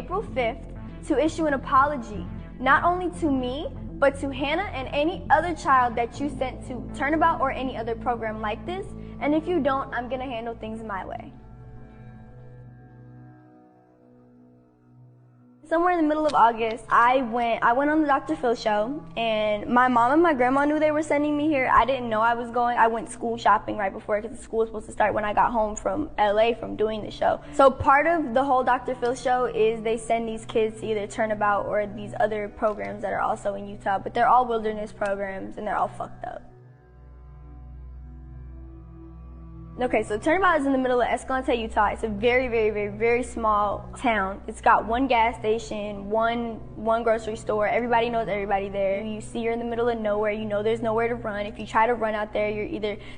April 5th to issue an apology, not only to me, but to Hannah and any other child that you sent to Turnabout or any other program like this. And if you don't, I'm gonna handle things my way. Somewhere in the middle of August, I went on the Dr. Phil show, and my mom and my grandma knew they were sending me here. I didn't know I was going. I went school shopping right before because the school was supposed to start when I got home from LA from doing the show. So part of the whole Dr. Phil show is they send these kids to either Turnabout or these other programs that are also in Utah, but they're all wilderness programs and they're all fucked up. Okay, so Turnabout is in the middle of Escalante, Utah. It's a very, very, very, very small town. It's got one gas station, one grocery store. Everybody knows everybody there. You see you're in the middle of nowhere. You know there's nowhere to run. If you try to run out there,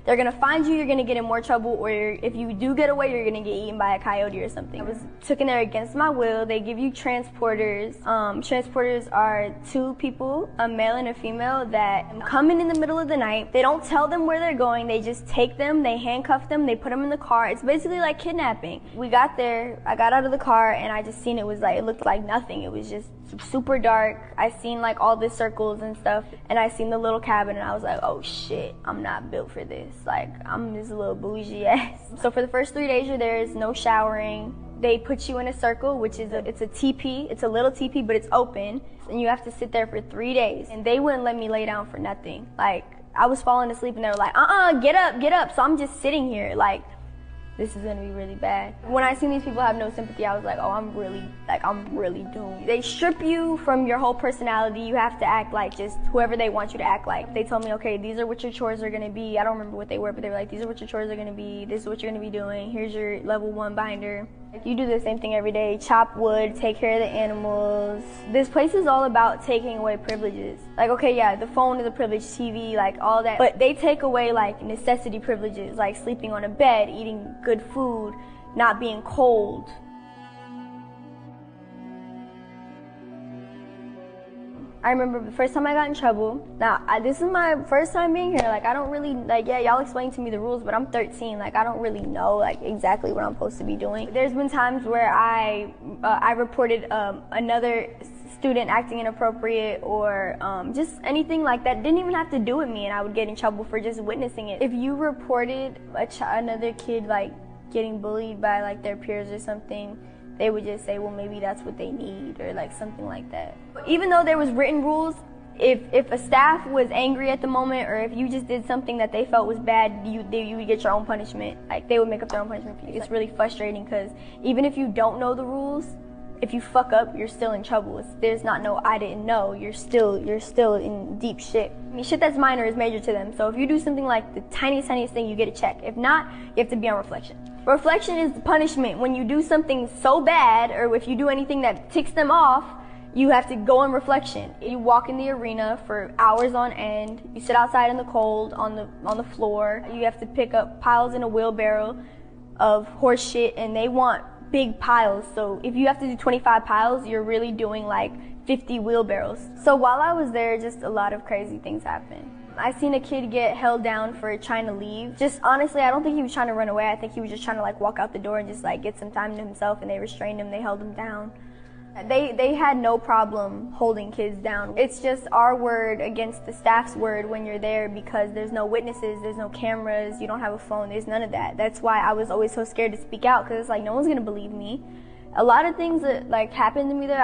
they're gonna find you, you're gonna get in more trouble, or if you do get away, you're gonna get eaten by a coyote or something. I was taken there against my will. They give you transporters. Transporters are two people, a male and a female, that come in the middle of the night. They don't tell them where they're going. They just take them, they handcuff them, they put them in the car. It's basically like kidnapping. We got there, I got out of the car, and I just seen it looked like nothing. It was just super dark. I seen like all the circles and stuff, and I seen the little cabin, and I was like, oh shit, I'm not built for this. Like, I'm this little bougie ass. So for the first 3 days you're there, is no showering. They put you in a circle, which is it's a teepee. It's a little teepee, but it's open, and you have to sit there for 3 days. And they wouldn't let me lay down for nothing. Like, I was falling asleep and they were like, get up. So I'm just sitting here like, this is gonna be really bad. When I seen these people have no sympathy, I was like, oh, I'm really doomed. They strip you from your whole personality. You have to act like just whoever they want you to act like. They told me, okay, these are what your chores are gonna be. I don't remember what they were, but they were like, these are what your chores are gonna be. This is what you're gonna be doing. Here's your level 1 binder. You do the same thing every day, chop wood, take care of the animals. This place is all about taking away privileges. Like, okay, yeah, the phone is a privilege, TV, like all that, but they take away like necessity privileges, like sleeping on a bed, eating good food, not being cold. I remember the first time I got in trouble. Now, this is my first time being here. Like, I don't really, like, yeah, y'all explain to me the rules, but I'm 13. Like, I don't really know, like, exactly what I'm supposed to be doing. There's been times where I reported another student acting inappropriate or just anything like that. Didn't even have to do with me, and I would get in trouble for just witnessing it. If you reported another kid, like, getting bullied by, like, their peers or something, they would just say, well, maybe that's what they need, or like something like that. Even though there was written rules, if a staff was angry at the moment, or if you just did something that they felt was bad, you would get your own punishment. Like, they would make up their own punishment for you. It's really frustrating because even if you don't know the rules, if you fuck up, you're still in trouble. There's not no I didn't know. You're still in deep shit. I mean, shit that's minor is major to them. So if you do something like the tiniest thing, you get a check. If not, you have to be on reflection. Reflection is the punishment. When you do something so bad, or if you do anything that ticks them off, you have to go on reflection. You walk in the arena for hours on end. You sit outside in the cold on the floor. You have to pick up piles in a wheelbarrow of horse shit, and they want big piles. So if you have to do 25 piles, you're really doing like 50 wheelbarrows. So while I was there, just a lot of crazy things happened. I seen a kid get held down for trying to leave. Just honestly, I don't think he was trying to run away. I think he was just trying to like walk out the door and just like get some time to himself, and they restrained him, they held him down. They had no problem holding kids down. It's just our word against the staff's word when you're there, because there's no witnesses, there's no cameras, you don't have a phone, there's none of that. That's why I was always so scared to speak out, because it's like no one's gonna believe me. A lot of things that like happened to me there,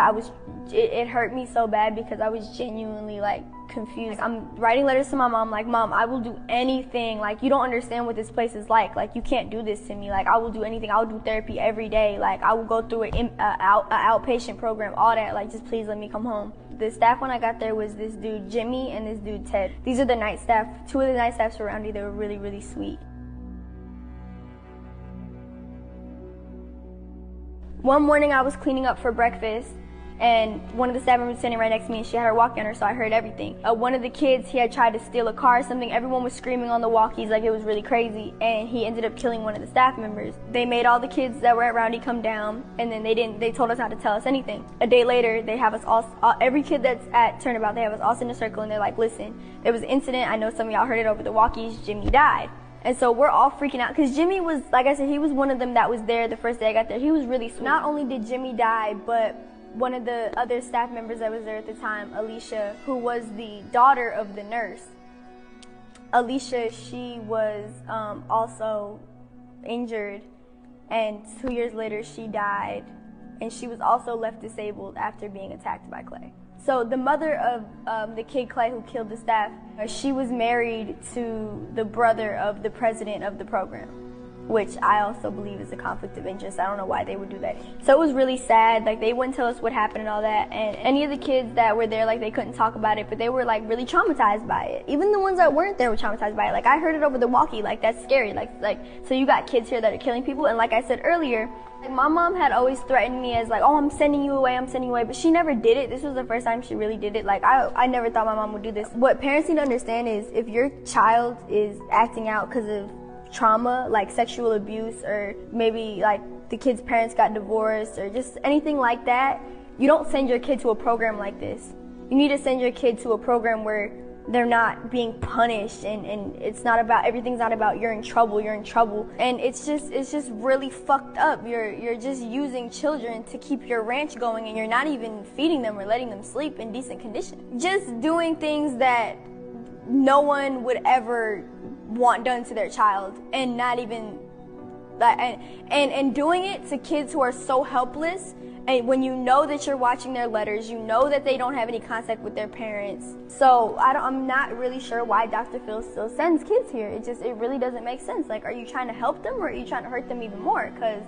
it hurt me so bad because I was genuinely like confused. I'm writing letters to my mom like, Mom, I will do anything. Like, you don't understand what this place is like. Like, you can't do this to me. Like, I will do anything. I will do therapy every day. Like, I will go through an outpatient program, all that. Like, just please let me come home. The staff when I got there was this dude Jimmy and this dude Ted. These are the night staff. 2 of the night staffs around me. They were really, really sweet. One morning I was cleaning up for breakfast, and one of the staff members was sitting right next to me, and she had her walkie on her, so I heard everything. One of the kids, he had tried to steal a car or something. Everyone was screaming on the walkies like it was really crazy, and he ended up killing one of the staff members. They made all the kids that were at Roundy come down, and then they told us not to tell us anything. A day later, they have us all, every kid that's at Turnabout, they have us all sit in a circle, and they're like, listen, there was an incident, I know some of y'all heard it over the walkies, Jimmy died. And so we're all freaking out because Jimmy was, like I said, he was one of them that was there the first day I got there. He was really sweet. Not only did Jimmy die, but one of the other staff members that was there at the time, Alicia, who was the daughter of the nurse. Alicia, she was also injured, and 2 years later she died, and she was also left disabled after being attacked by Clay. So the mother of the kid Clay who killed the staff, she was married to the brother of the president of the program, which I also believe is a conflict of interest. I don't know why they would do that. So it was really sad. Like, they wouldn't tell us what happened and all that. And any of the kids that were there, like, they couldn't talk about it, but they were, like, really traumatized by it. Even the ones that weren't there were traumatized by it. Like, I heard it over the walkie. Like, that's scary. Like, so you got kids here that are killing people. And like I said earlier, like, my mom had always threatened me as, like, oh, I'm sending you away, but she never did it. This was the first time she really did it. Like, I never thought my mom would do this. What parents need to understand is if your child is acting out because of trauma, like sexual abuse, or maybe like the kid's parents got divorced, or just anything like that, you don't send your kid to a program like this. You need to send your kid to a program where they're not being punished, and it's not about, everything's not about you're in trouble, and it's just really fucked up. You're just using children to keep your ranch going, and you're not even feeding them or letting them sleep in decent condition. Just doing things that no one would ever want done to their child, and not even like, and doing it to kids who are so helpless. And when you know that you're watching their letters, you know that they don't have any contact with their parents. So I'm not really sure why Dr. Phil still sends kids here. It really doesn't make sense. Like, are you trying to help them, or are you trying to hurt them even more? Because,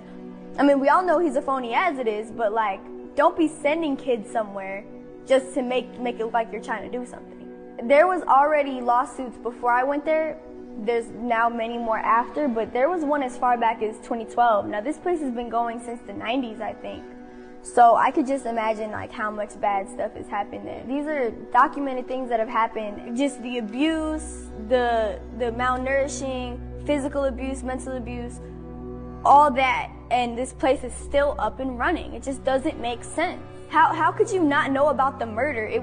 I mean, we all know he's a phony as it is, but like, don't be sending kids somewhere just to make it look like you're trying to do something. There was already lawsuits before I went there. There's now many more after, but there was one as far back as 2012. Now, this place has been going since the 90s, I think. So I could just imagine like how much bad stuff has happened there. These are documented things that have happened. Just the abuse, the malnourishing, physical abuse, mental abuse, all that. And this place is still up and running. It just doesn't make sense. How could you not know about the murder?